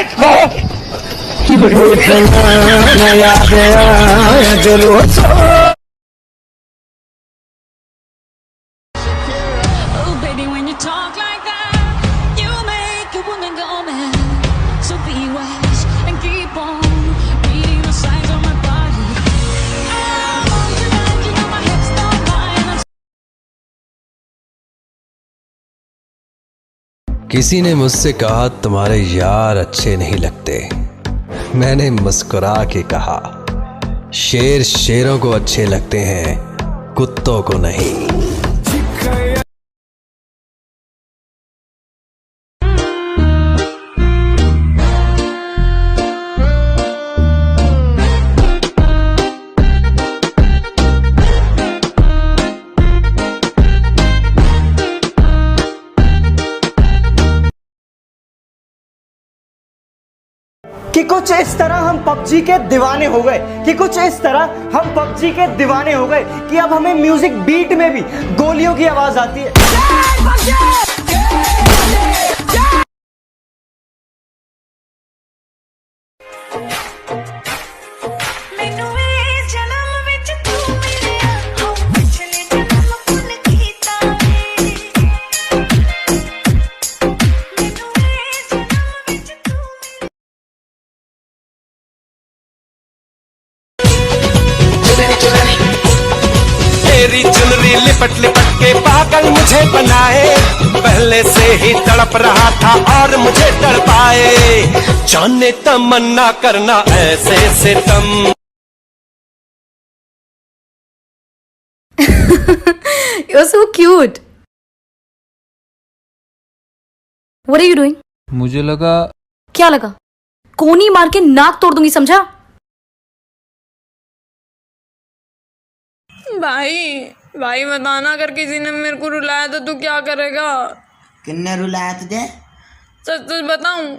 Oh, baby, when you talk like that, you make a woman go mad. So be wise and keep on reading the signs on my body. Oh, tonight, you know my hips don't lie. किसी ने मुझसे कहा तुम्हारे यार अच्छे नहीं लगते। मैंने मुस्कुरा के कहा शेर शेरों को अच्छे लगते हैं, कुत्तों को नहीं। कि कुछ इस तरह हम पबजी के दीवाने हो गए कि अब हमें म्यूजिक बीट में भी गोलियों की आवाज आती है। तेरी चुनरी लिपट लिपट के पागल मुझे बनाए, पहले से ही तड़प रहा था और मुझे तड़पाए। जाने तमन्ना करना ऐसे सितम। You're so cute. What are you doing? मुझे लगा। क्या लगा? कोनी मार के नाक तोड़ दूंगी, समझा? भाई बताना, अगर किसी ने मेरे को रुलाया तो तू क्या करेगा? किन्ने रुलाया तुझे? सच सच बताऊं?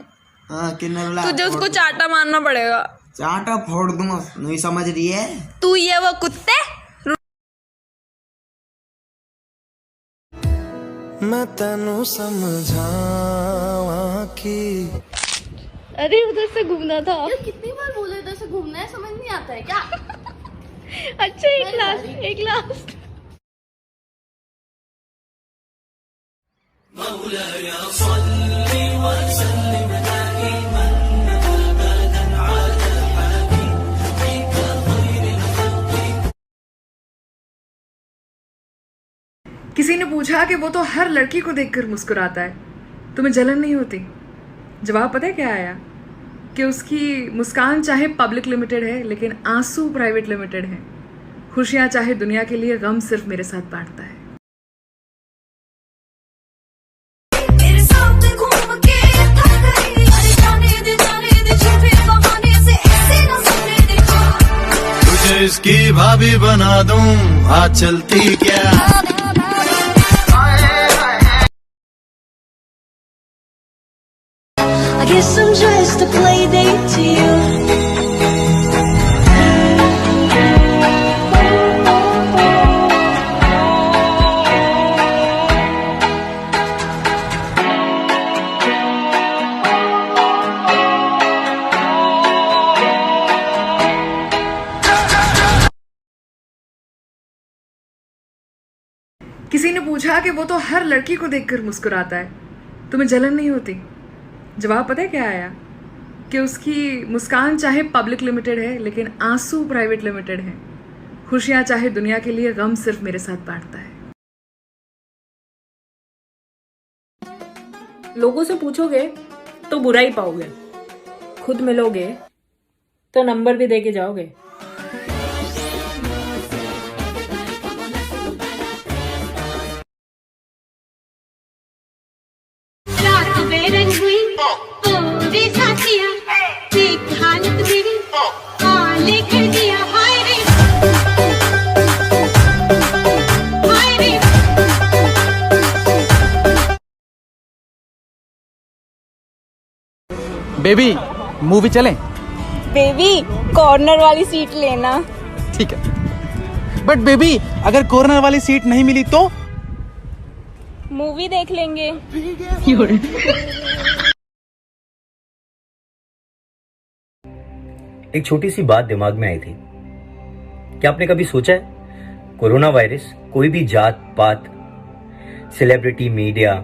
हाँ, किन्ने रुलाया? तुझे उसको चाटा मारना पड़ेगा। चाटा फोड़ दूंगा, नहीं समझ रही है तू ये वो कुत्ते। मैं तेनू समझावा कि अरे उधर से घूमना था। कितनी बार बोले इधर से घूमना है, समझ नहीं आता है क्या? अच्छा एक लास्ट किसी ने पूछा कि वो तो हर लड़की को देखकर मुस्कुराता है, तुम्हें जलन नहीं होती? जवाब पता है क्या आया? कि उसकी मुस्कान चाहे पब्लिक लिमिटेड है लेकिन आंसू प्राइवेट लिमिटेड है। खुशियां चाहे दुनिया के लिए, गम सिर्फ मेरे साथ बांटता है। तुझे इसकी भाभी बना दूं, आज चलती क्या? I guess I'm just a play date to you. किसी ने पूछा कि वो तो हर लड़की को देखकर मुस्कुराता है, तुम्हें जलन नहीं होती? जवाब पता है क्या आया? कि उसकी मुस्कान चाहे पब्लिक लिमिटेड है लेकिन आंसू प्राइवेट लिमिटेड है। खुशियां चाहे दुनिया के लिए, गम सिर्फ मेरे साथ बांटता है। लोगों से पूछोगे तो बुरा ही पाओगे, खुद मिलोगे तो नंबर भी देके जाओगे। बेबी मूवी चलें? बेबी कॉर्नर वाली सीट लेना। ठीक है, बट बेबी अगर कॉर्नर वाली सीट नहीं मिली तो मूवी देख लेंगे। एक छोटी सी बात दिमाग में आई थी। क्या आपने कभी सोचा है कोरोना वायरस कोई भी जात पात, सेलिब्रिटी, मीडिया,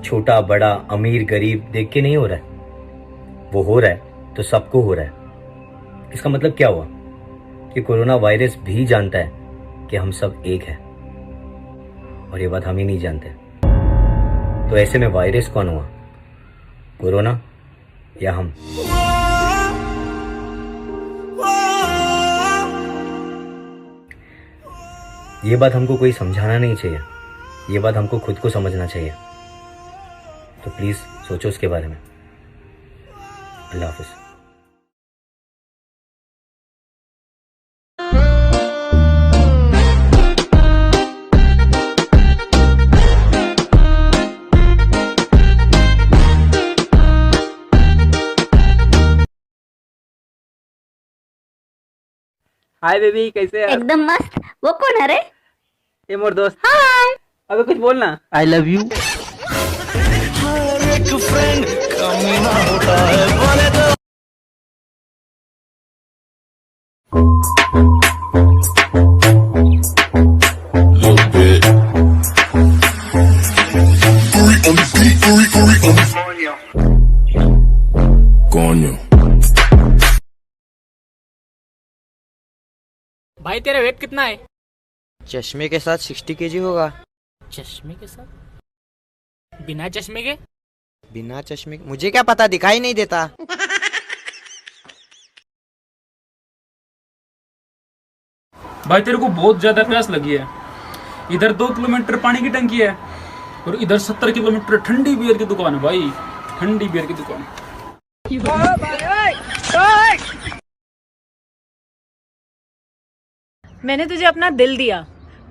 छोटा बड़ा, अमीर गरीब देख के नहीं हो रहा है। वो हो रहा है तो सबको हो रहा है। इसका मतलब क्या हुआ कि कोरोना वायरस भी जानता है कि हम सब एक हैं, और ये बात हम ही नहीं जानते। तो ऐसे में वायरस कौन हुआ, कोरोना या हम? ये बात हमको कोई समझाना नहीं चाहिए, ये बात हमको खुद को समझना चाहिए। तो प्लीज सोचो उसके बारे में। अल्लाह हाफिज। हाय बेबी, कैसे है? एकदम मस्त। वो कौन है रे? ये मोर दोस्त। हाय। अबे कुछ बोलना। I love you. भाई तेरा वेट कितना है? चश्मे के साथ 60 kg होगा। चश्मे के साथ? बिना चश्मे के? बिना चश्मे के मुझे क्या पता, दिखाई नहीं देता। भाई तेरे को बहुत ज्यादा प्यास लगी है। इधर 2 किलोमीटर पानी की टंकी है और इधर 70 किलोमीटर ठंडी बियर की दुकान है। भाई ठंडी बियर की दुकान। मैंने तुझे अपना दिल दिया,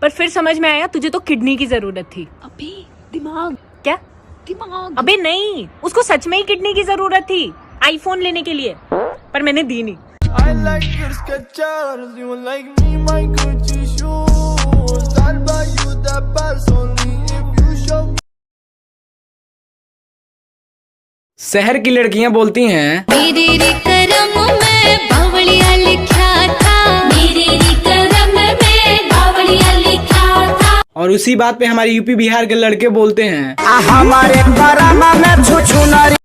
पर फिर समझ में आया तुझे तो किडनी की जरूरत थी। अबे दिमाग, क्या दिमाग? अबे नहीं, उसको सच में ही किडनी की जरूरत थी आईफोन लेने के लिए, पर मैंने दी नहीं। शहर की लड़कियां बोलती हैं मेरे रे करम में बावलिया लिखा था, मेरे रे करम में बावलिया लिखा था। और उसी बात पे हमारे यूपी बिहार के लड़के बोलते हैं हमारे करम में छुछुनरी।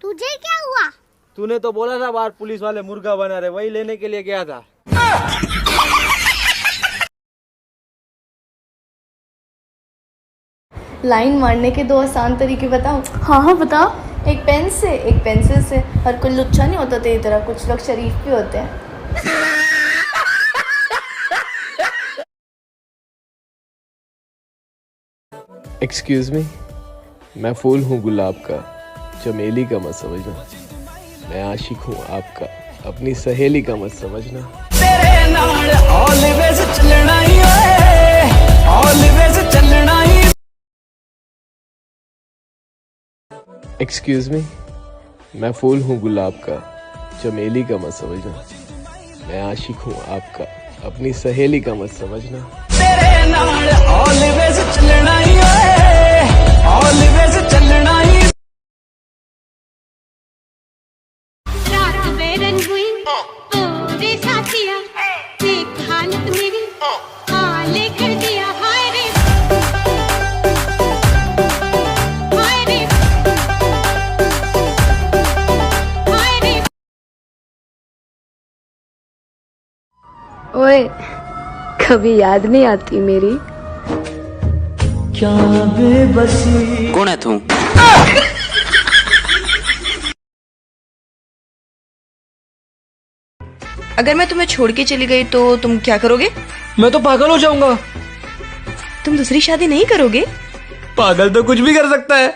तुझे क्या हुआ? तूने तो बोला था बाहर पुलिस वाले मुर्गा बना रहे, वही लेने के लिए गया था। लाइन मारने के 2 आसान तरीके बताऊं? हाँ हाँ बता। एक पेन से, एक पेंसिल से। हर कोई लुच्चा नहीं होता तेरी तरह, कुछ लोग शरीफ भी होते हैं। एक्सक्यूज मी, मैं फूल हूँ गुलाब का, चमेली का मत समझना। मैं आशिक हूँ आपका, अपनी सहेली का मत समझना। तेरे नाल ऑलवेज चलना ही है, ऑलवेज चलना ही। एक्सक्यूज मी, मैं फूल हूँ गुलाब का, चमेली का मत समझना। मैं आशिक हूँ आपका, अपनी सहेली का मत समझना। तेरे नाल ऑलवेज चलना ही है, ऑलवेज चलना ही। रात बेरंग हुई ओ रे साथिया, देख हालत मेरी हाले कर दिया। हाय रे हाय रे हाय रे। ओए, कभी याद नहीं आती मेरी? क्या बेबसी। कौन है तू? अगर मैं तुम्हें छोड़ के चली गई तो तुम क्या करोगे? मैं तो पागल हो जाऊंगा। तुम दूसरी शादी नहीं करोगे? पागल तो कुछ भी कर सकता है।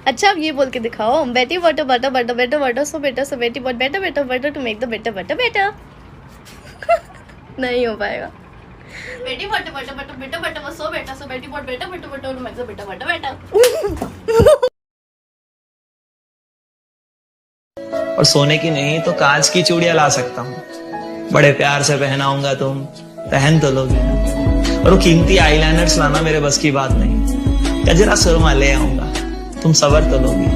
अच्छा अब ये बोल के दिखाओ, बेटी बटो बटो बटो बेटो बटो सो बेटी बट बेटा बेटो बटो टू मेक द बेटा बटो बेटा। नहीं हो पाएगा। बेटी बटो बटो बटो बेटो बटो सो बेटी बट बेटा बटो बटो टू मेक द बेटा बटो बेटा। और सोने की नहीं तो कांच की चूड़ियां ला सकता हूँ। बड़े प्यार से पहनाऊंगा, तुम पहन तो लोगे ना। और वो कीमती आईलाइनर्स लाना मेरे बस की बात नहीं, गजरा सुरमा ले आऊंगा, तुम सबर तो लोगे।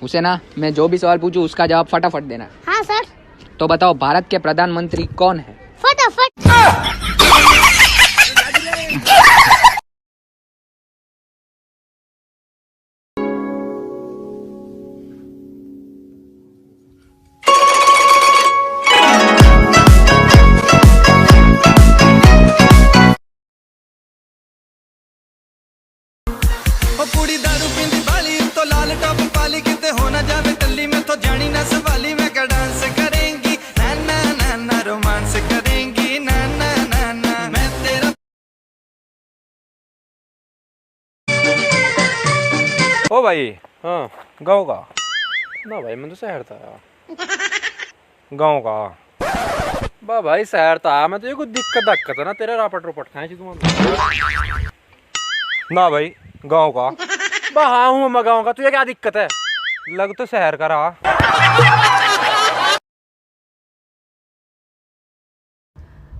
उसे ना मैं जो भी सवाल पूछूं उसका जवाब फटाफट देना। हाँ सर। तो बताओ भारत के प्रधानमंत्री कौन है? फटाफट। कुड़ी दारू पींदी बाली तो लाल टॉप पाली, किते हो ना जावे टल्ली में तो जानी ना सवाली। मैं क्या डांस करेंगी ना ना ना ना, रोमांस करेंगी ना ना ना ना, मैं तेरा। ओ भाई, हाँ गाँव का ना भाई, मैं तो शहर था यार। गाँव का बा भाई, शहर था मैं तो, ये कुछ दिक्कत है ना तेरे रापट रोपट खाए तुम ना भाई। गाँव का बा, हाँ हूँ मैं गाँव का, तुझे क्या दिक्कत है? लग तो शहर का रहा।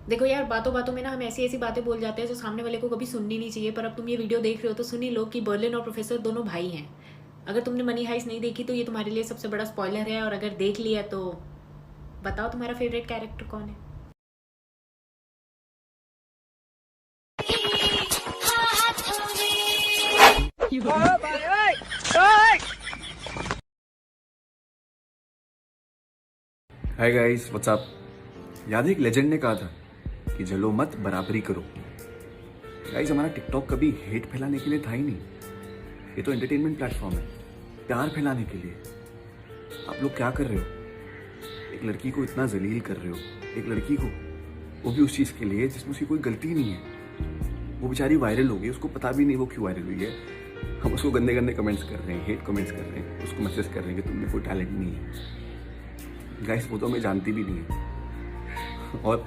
देखो यार, बातों बातों में ना हम ऐसी ऐसी बातें बोल जाते हैं जो सामने वाले को कभी सुननी नहीं चाहिए। पर अब तुम ये वीडियो देख रहे हो तो सुन ही लो कि बर्लिन और प्रोफेसर दोनों भाई हैं। अगर तुमने मनी हाइस्ट नहीं देखी तो ये तुम्हारे लिए सबसे बड़ा स्पॉइलर है, और अगर देख लिया तो बताओ तुम्हारा फेवरेट कैरेक्टर कौन है? Hi guys, what's up. याद है एक लेजेंड ने कहा था कि जलो मत, बराबरी करो। गाइस, हमारा टिकटॉक कभी हेट फैलाने के लिए था ही नहीं। ये तो एंटरटेनमेंट प्लेटफॉर्म है, प्यार फैलाने के लिए। आप लोग क्या कर रहे हो? एक लड़की को इतना जलील कर रहे हो, एक लड़की को, वो भी उस चीज़ के लिए जिसमें उसकी कोई गलती नहीं है। वो बेचारी वायरल हो गई, उसको पता भी नहीं वो क्यों वायरल हुई है। हम उसको गंदे गंदे कमेंट्स कर रहे हैं, हेट कमेंट्स कर रहे हैं, उसको मैसेज कर रहे हैं कि तुमने कोई टैलेंट नहीं है। गाइस, वो तो हमें जानती भी नहीं है। और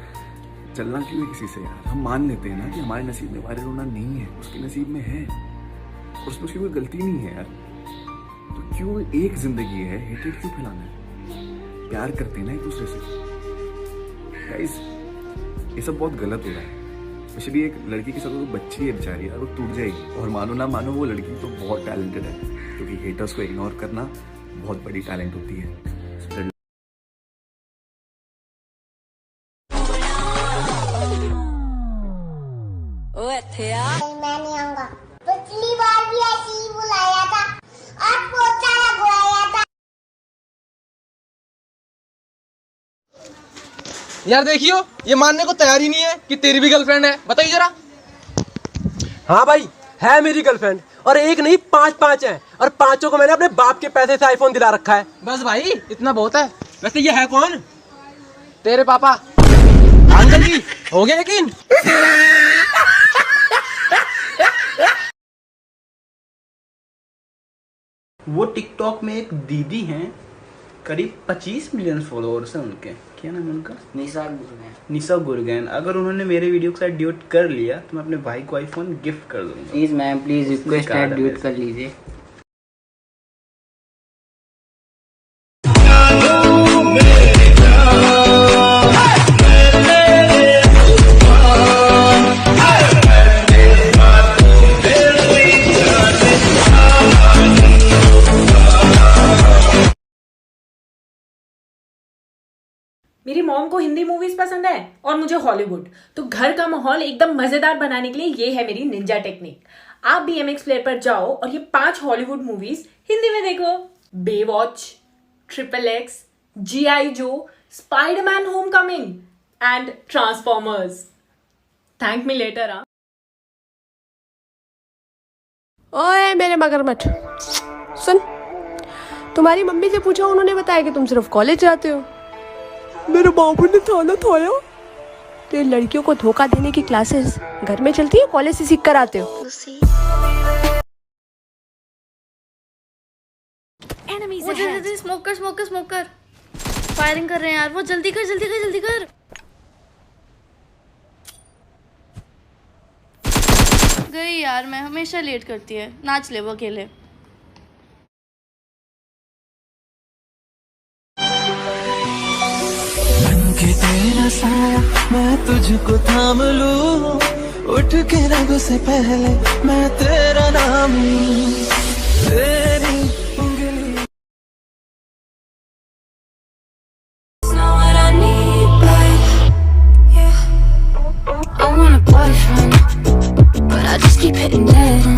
चलना क्यों है किसी से यार? हम मान लेते हैं ना कि हमारे नसीब में वायरल होना नहीं है, उसके नसीब में है, और उसमें उसकी कोई गलती नहीं है यार। तो क्यों एक जिंदगी है, हेटेड क्यों फैलाना है? प्यार करते हैं ना एक दूसरे से। गाइस, ये सब बहुत गलत हो रहा है। स्पेशली एक लड़की के साथ वो बच्ची है बेचारी यार, वो टूट जाएगी। और मानो ना मानो, वो लड़की तो बहुत टैलेंटेड है, क्योंकि हेटर्स को इग्नोर करना बहुत बड़ी टैलेंट होती है। मैं नहीं आऊंगा। पिछली बार भी ऐसे ही बुलाया था, आज पोचा लगवाया था। यार देखियो, ये मानने को तैयार ही नहीं है कि तेरी भी गर्लफ्रेंड है। बताइए जरा। हाँ भाई, है मेरी गर्लफ्रेंड, और एक नहीं 5 हैं, और 5 को मैंने अपने बाप के पैसे से आईफोन दिला रखा है। बस भाई, इतना बहुत है। वैसे ये है कौन? तेरे पापा। अंकल जी, हो गया यकीन? वो टिकटॉक में एक दीदी हैं, करीब 25 मिलियन फॉलोअर्स हैं उनके। क्या नाम है उनका? निशा गुरगैन। अगर उन्होंने मेरे वीडियो के साथ ड्यूट कर लिया तो मैं अपने भाई को आईफोन गिफ्ट कर दूंगा। प्लीज मैम, प्लीज रिक्वेस्ट है, ड्यूट कर लीजिए। मेरी मॉम को हिंदी मूवीज पसंद है और मुझे हॉलीवुड, तो घर का माहौल एकदम मजेदार बनाने के लिए ये है मेरी निंजा टेक्निक। आप भी MX प्लेयर पर जाओ और ये 5 हॉलीवुड मूवीज हिंदी में देखो। Baywatch, XXX, G.I. Joe, Spiderman Homecoming and transformers. Thank me later. ओए मेरे मगरमच्छ, सुन, तुम्हारी मम्मी से पूछा, उन्होंने बताया कि तुम सिर्फ कॉलेज जाते हो। मेरे बाबू ने थाना थाया। तो ये लड़कियों को धोखा देने की क्लासेस घर में चलती है, कॉलेज से सीख कर आते हो। वो जल्दी स्मोकर फायरिंग कर रहे हैं यार। वो जल्दी कर। गई यार, मैं हमेशा लेट करती है। नाच ले वो अकेले। कि तेरा साया मैं तुझको थाम लूं, उठ के रब से पहले मैं तेरा नाम लूं, तेरी उंगली। Know what I need, babe. Yeah. I want a boyfriend, but I just keep hitting dead end.